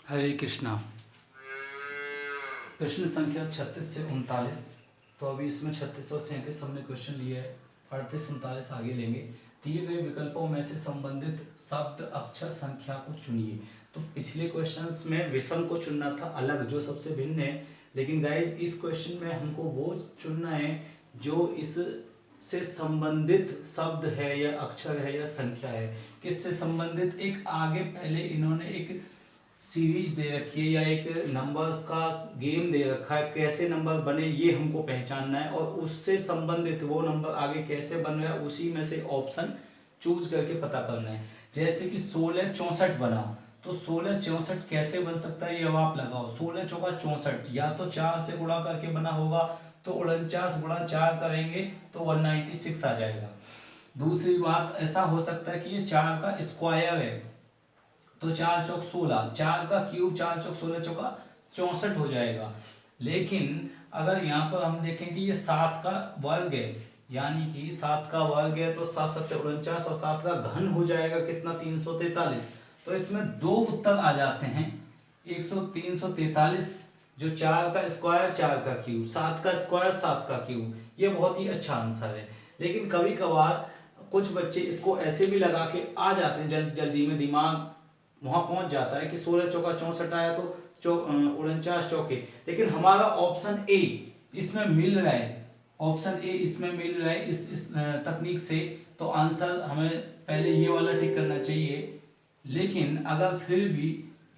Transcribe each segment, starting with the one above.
हरे कृष्णा। प्रश्न संख्या 36 से 39। तो अभी इसमें 36 और 37 हमने क्वेश्चन लिए है। 38 39 आगे लेंगे। दिए गए विकल्पों में से संबंधित शब्द अक्षर संख्या को चुनिए। तो पिछले क्वेश्चंस में विषम को चुनना था अलग, जो सबसे भिन्न है, लेकिन गाइज इस क्वेश्चन में हमको वो चुनना है जो इस से संबंधित शब्द है या अक्षर है या संख्या है। किससे संबंधित? एक आगे पहले इन्होंने एक सीरीज दे रखी है या एक नंबर्स का गेम दे रखा है, कैसे नंबर बने ये हमको पहचानना है, और उससे संबंधित वो नंबर आगे कैसे बन रहा है उसी में से ऑप्शन चूज करके पता करना है। जैसे कि 1664 बना, तो 1664 कैसे बन सकता है ये अब आप लगाओ। 16 चौका 64, या तो 4 से गुणा करके बना होगा, तो 49 गुणा 4 करेंगे तो 196 आ जाएगा। दूसरी बात, ऐसा हो सकता है कि ये 4 का स्क्वायर है, तो 4 चौक 16, 4 का क्यूब 4 चौक 16 चौका 64 हो जाएगा। लेकिन अगर यहाँ पर हम देखें कि ये 7 का वर्ग है, यानी कि 7 का वर्ग है तो 7 7 49, और 7 का घन हो जाएगा कितना? 343। तो इसमें दो उत्तर आ जाते हैं, 343, जो 4 का स्क्वायर 4 का क्यूब, 7 का स्क्वायर 7 का क्यूब, ये बहुत ही अच्छा आंसर है। लेकिन कभी कभार कुछ बच्चे इसको ऐसे भी लगा के आ जाते हैं, जल्दी में दिमाग वहां पहुंच जाता है कि 16 चौका 64 आया तो 49 चौके, लेकिन हमारा ऑप्शन ए इसमें मिल रहा है, ऑप्शन ए इसमें मिल रहा है इस तकनीक से, तो आंसर हमें पहले ये वाला टिक करना चाहिए। लेकिन अगर फिर भी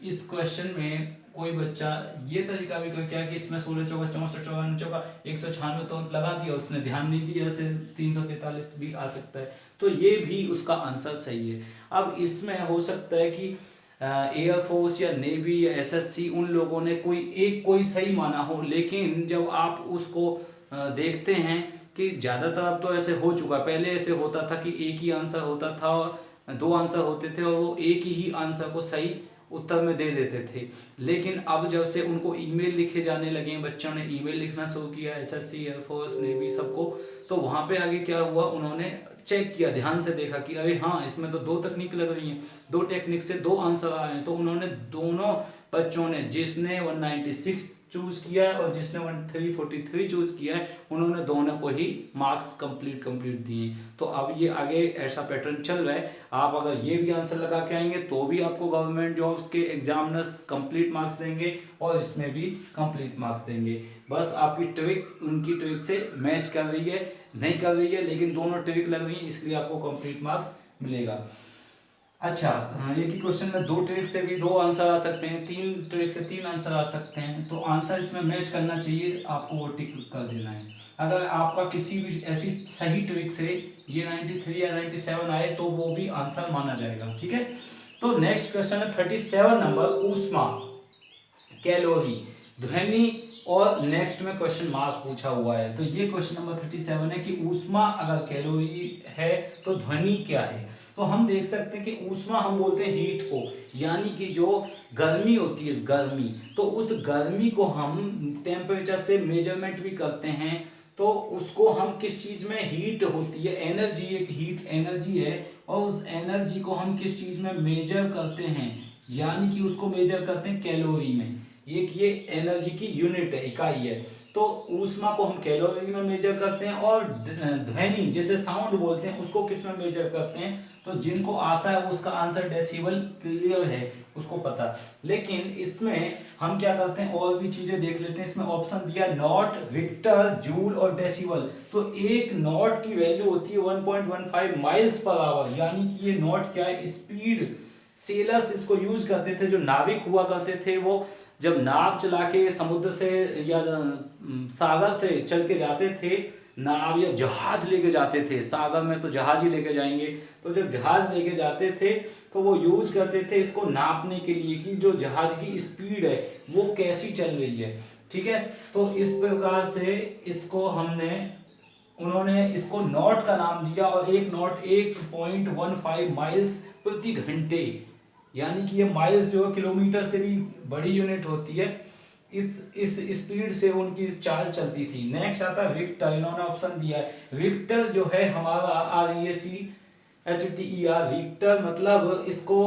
इस क्वेश्चन में कोई बच्चा ये तरीका भी कर क्या कि इसमें 16 चौका 64 चौका चौका 196 तो लगा दिया, उसने ध्यान नहीं दिया, से 343 भी आ सकता है, तो ये भी उसका आंसर सही है। अब इसमें हो सकता है कि एयरफोर्स या नेवी या एसएससी उन लोगों ने कोई सही माना हो, लेकिन जब आप उसको देखते हैं कि ज़्यादातर अब तो ऐसे हो चुका, पहले ऐसे होता था कि एक ही आंसर होता था और दो आंसर होते थे और वो एक ही आंसर को सही उत्तर में दे देते थे। लेकिन अब जब से उनको ईमेल लिखे जाने लगे हैं, बच्चों ने ईमेल लिखना शुरू किया, एसएससी एयरफोर्स नेवी सबको, तो वहाँ पे आगे क्या हुआ, उन्होंने चेक किया, ध्यान से देखा कि अरे हाँ इसमें तो दो तकनीक लग रही हैं, दो टेक्निक से दो आंसर आ रहे हैं, तो उन्होंने दोनों बच्चों ने, जिसने 196 चूज किया है और जिसने 1343 चूज किया है, उन्होंने दोनों को ही मार्क्स कंप्लीट दिए। तो अब ये आगे ऐसा पैटर्न चल रहा है, आप अगर ये भी आंसर लगा के आएंगे तो भी आपको गवर्नमेंट जॉब्स के एग्जामिनर्स कंप्लीट मार्क्स देंगे और इसमें भी कंप्लीट मार्क्स देंगे। बस आपकी ट्रिक उनकी ट्रिक से मैच कर रही है, नहीं कर रही है, लेकिन दोनों ट्रिक लग रही है, इसलिए आपको कंप्लीट मार्क्स मिलेगा। अच्छा, हाँ, एक ही क्वेश्चन में दो ट्रिक से भी दो आंसर आ सकते हैं, तीन ट्रिक से तीन आंसर आ सकते हैं, तो आंसर इसमें मैच करना चाहिए, आपको वो टिक कर देना है। अगर आपका किसी भी ऐसी सही ट्रिक से ये 93 या 97 आए तो वो भी आंसर माना जाएगा, ठीक है। तो नेक्स्ट क्वेश्चन है 37 नंबर, ऊष्मा, कैलोरी, ध्वनि, और नेक्स्ट में क्वेश्चन मार्क पूछा हुआ है। तो ये क्वेश्चन नंबर 37 है कि ऊष्मा अगर कैलोरी है तो ध्वनि क्या है। तो हम देख सकते हैं कि ऊष्मा हम बोलते हैं हीट को, यानी कि जो गर्मी होती है, गर्मी, तो उस गर्मी को हम टेम्परेचर से मेजरमेंट भी करते हैं, तो उसको हम किस चीज में, हीट होती है, एनर्जी, एक हीट एनर्जी है, और उस एनर्जी को हम किस चीज में मेजर करते हैं, यानी कि उसको मेजर करते हैं कैलोरी में। एक ये एनर्जी की यूनिट है, इकाई है, तो ऊष्मा को हम कैलोरी में मेजर करते हैं, और ध्वनि जिसे साउंड बोलते हैं उसको किस में मेजर करते हैं। तो जिनको आता है उसका आंसर डेसिबल क्लियर है, उसको पता। लेकिन इसमें हम क्या करते हैं, और भी चीजें देख लेते हैं। इसमें ऑप्शन दिया नॉट, विक्टर, जूल और डेसिबल। तो एक नॉट की वैल्यू होती है 1.15 माइल्स पर आवर, यानी कि ये नॉट क्या है, स्पीड। सेलर्स इसको यूज करते थे, जो नाविक हुआ करते थे, वो जब नाव चला के समुद्र से या सागर से चल के जाते थे, नाव या जहाज लेके जाते थे, सागर में तो जहाज ही लेके जाएंगे, तो जब जहाज लेके जाते थे तो वो यूज करते थे इसको नापने के लिए कि जो जहाज की स्पीड है वो कैसी चल रही है, ठीक है। तो इस प्रकार से इसको उन्होंने इसको नॉट का नाम दिया, और एक नॉट 1.15 माइल्स प्रति घंटे, यानी कि ये माइल्स जो किलोमीटर से भी बड़ी यूनिट होती है, इस स्पीड से उनकी चाल चलती थी। नेक्स्ट आता है विक्टर, इन्होंने ऑप्शन दिया है विक्टर, जो है हमारा RECHTER, विक्टर, मतलब इसको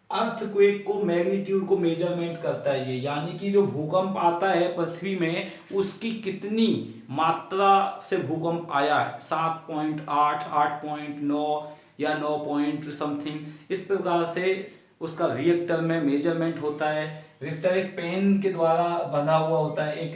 अर्थक्वेक को मैग्नीट्यूड को मेजरमेंट करता है ये, यानी कि जो भूकंप आता है पृथ्वी में उसकी कितनी मात्रा से भूकंप आया है, 7.8, 8.9 या 9 पॉइंट समथिंग, इस प्रकार से उसका रिएक्टर में मेजरमेंट होता है। रिएक्टर एक पेन के द्वारा बना हुआ होता है, एक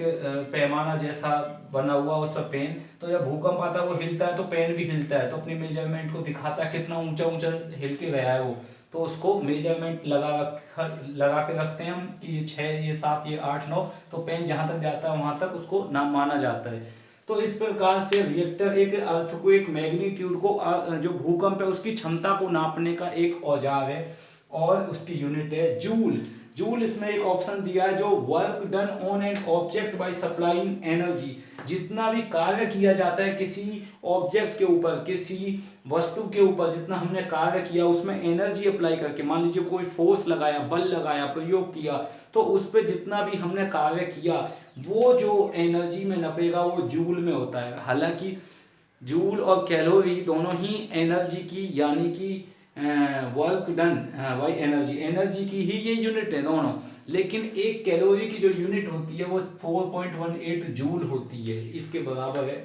पैमाना जैसा बना हुआ उस पर पेन, तो जब भूकंप आता है वो हिलता है तो पेन भी हिलता है, तो अपनी मेजरमेंट को दिखाता है कितना ऊंचा ऊंचा हिल के गया है वो, तो उसको मेजरमेंट लगा के रखते हैं हम कि ये 6, ये 7, ये 8, 9, तो पेन जहां तक जाता है वहां तक उसको नाम माना जाता है। तो इस प्रकार से रिएक्टर एक अर्थक्वेक मैग्नीट्यूड को जो भूकंप है उसकी क्षमता को नापने का एक औजार है, और उसकी यूनिट है जूल। जूल इसमें एक ऑप्शन दिया है, जो work done on an object by supplying energy, जितना भी कार्य किया जाता है किसी ऑब्जेक्ट के ऊपर, किसी वस्तु के ऊपर, जितना हमने कार्य किया उसमें एनर्जी अप्लाई करके, मान लीजिए कोई फोर्स लगाया, बल लगाया, प्रयोग किया, तो उस पर जितना भी हमने कार्य किया वो जो एनर्जी में नपेगा वो जूल में होता है। हालांकि जूल और कैलोरी दोनों ही एनर्जी की, यानी कि work done by energy, energy की ही ये यूनिट है दोनों, लेकिन एक कैलोरी की जो यूनिट होती है वो 4.18 जूल होती है, इसके बराबर है।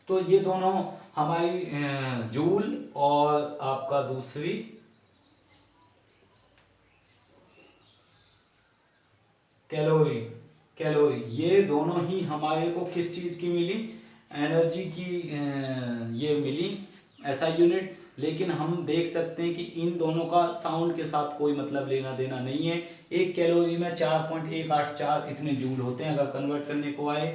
तो ये दोनों हमारी जूल और आपका दूसरी कैलोरी, कैलोरी, ये दोनों ही हमारे को किस चीज की मिली, एनर्जी की ये मिली ऐसा यूनिट। लेकिन हम देख सकते हैं कि इन दोनों का साउंड के साथ कोई मतलब लेना देना नहीं है। एक कैलोरी में 4.184 इतने जूल होते हैं अगर कन्वर्ट करने को आए।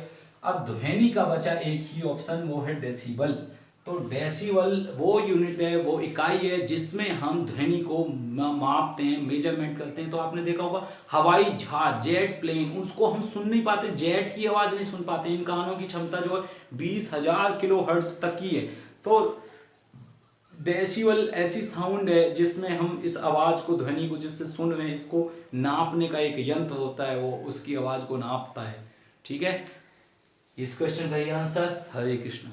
अब ध्वनि का बचा एक ही ऑप्शन, वो है डेसिबल। तो डेसिबल वो यूनिट है, वो इकाई है जिसमें हम ध्वनि को मापते हैं, मेजरमेंट करते हैं। तो आपने देखा होगा हवाई जहाज, जेट प्लेन, उसको हम सुन नहीं पाते, जेट की आवाज नहीं सुन पाते, इन कानों की क्षमता जो है 20,000 किलो हर्ट्ज तक की है। तो डेसिबल ऐसी साउंड है जिसमें हम इस आवाज को, ध्वनि को जिससे सुन रहे हैं, इसको नापने का एक यंत्र होता है, वो उसकी आवाज को नापता है। ठीक है, इस क्वेश्चन का ये आंसर। हरे कृष्ण।